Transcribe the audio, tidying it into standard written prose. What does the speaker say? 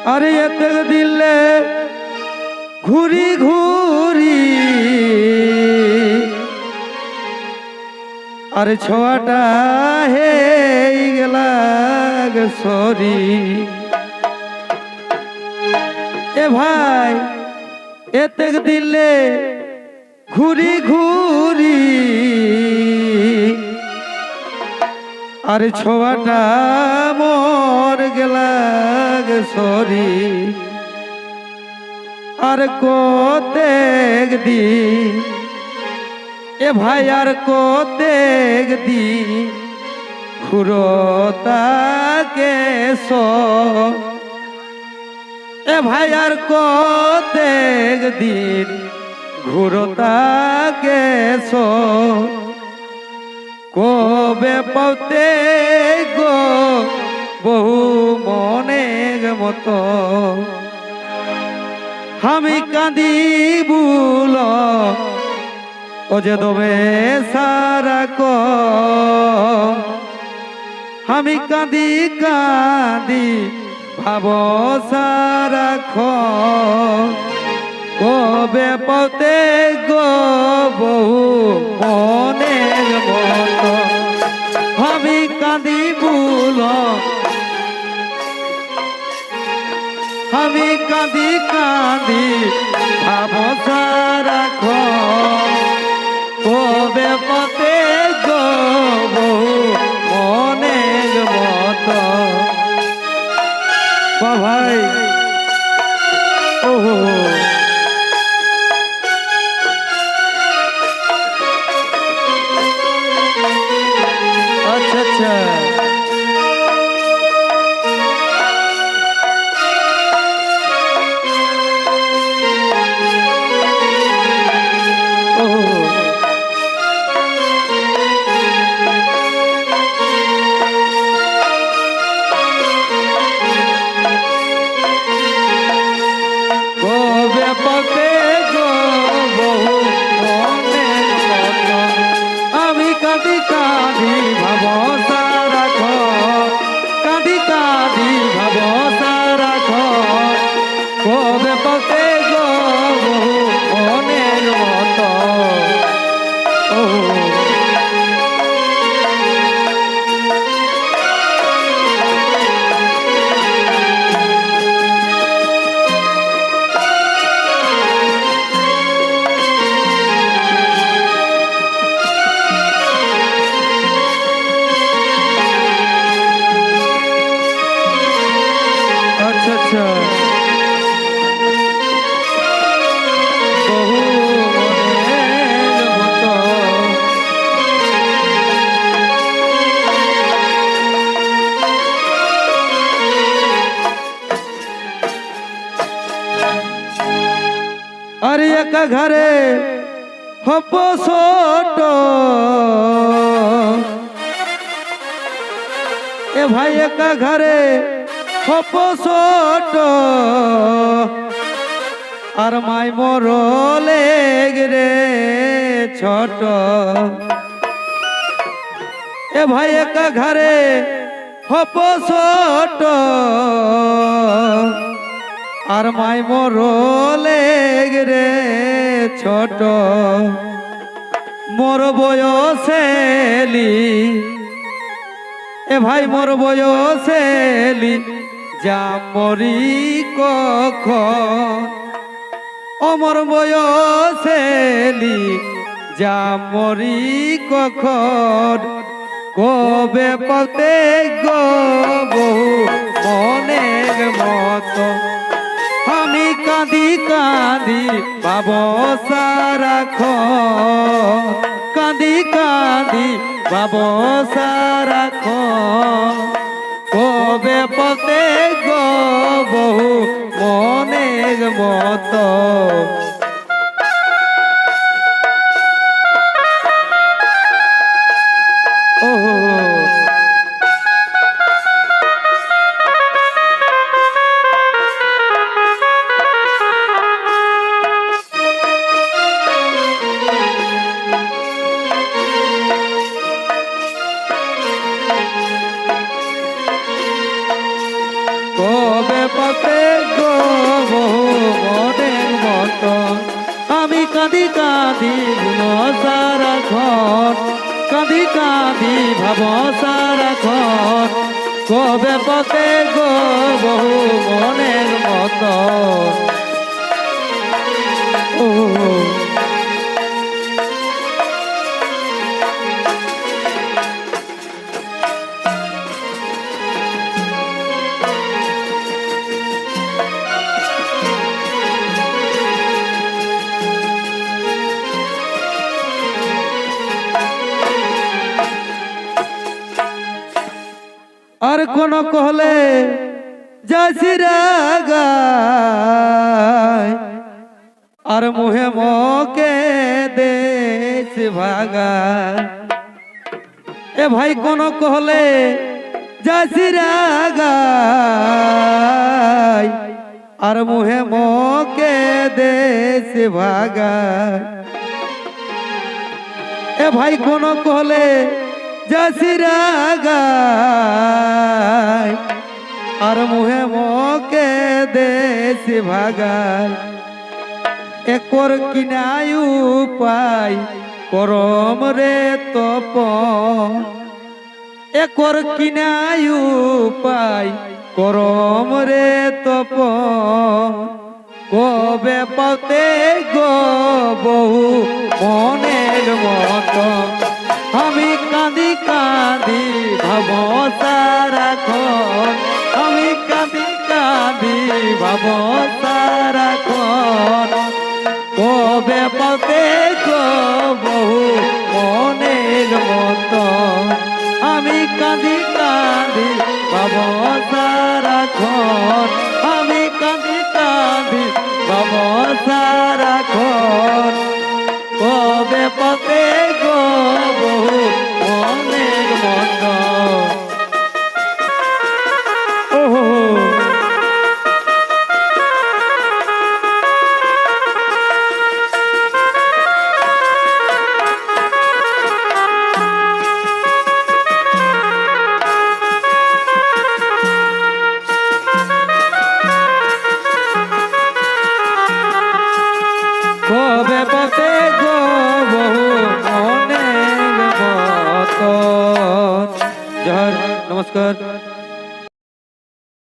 আরে এতে দিলে ঘুরি ঘুরি আরে ছোয়াটা হে গেলা সরি এ ভাই এতে দিলে ঘুরি ঘুরি আরে ছোয়াটা মোর গেলা সরি আর কোতেক দিন এ ভাই আর কোতেক দিন ঘুরোতাকে এ ভাই আর কোতেক দিন ঘুরোতাকে কবে পাতে গো বহু মনের মতো আমি কাঁদি বুল ও যে দবে সারা আমি কাঁদি কাঁদি ভাব সারা কবে পাতে গো বহু মনের মতো আমি কাঁদি বুল আমি কাঁদি কাঁদি ভাব সারা কবে পথে গো মনের মতো ভাই ওহো আচ্ছা আচ্ছা আর একা ঘরে হব ছোট এ ভাই একা ঘরে হব ছোট আর মাই মরলে রে ছোট এ ভাই একা ঘরে হব ছোট আর মাই মরলে রে ছোট মোর বয়সেলি এ ভাই মোর বয়সেলি যা মরি কখন অমর বয়সেলি যা মরি কখন কবে পতে গো বহু মনের মতো আমি কাঁদি কাঁদি ভাব সারা কাঁদি কাঁদি ভাব সারা কবে পতে গো বহু মনের মতো ওহো কবে পথে ভাব সারাক্ষণ কবে পথে গো বহু মনের মতো ও আর কোন কহলে যাসিরা গায় আর মুহে মকে দেশ ভাগা এ ভাই কোন কহলে যাসিরা গায় আর মুহে মকে দেশ ভাগা এ ভাই কোন কহলে যাসিরা গায় আর মুহে মকে দেশ ভাগায় একর কিনায়ু পাই করম রে তপ একর কিনায়ু পাই করম রে তপ কবে পাতে গো বহু মনের মতো আমি কাঁদি কাঁদি ভাব সারাক্ষণ আমি কাঁদি কাঁদি ভাব সারাক্ষণ কবে পাতে গো বহু মনের মতো আমি কাঁদি কাঁদি ভাব সারাক্ষণ আমি কাঁদি কাঁদি ভাব সারাক্ষণ কবে পাতে গো বহু মনের মতো কবে পাতে গো বহু মনের মতো। জয় নমস্কার।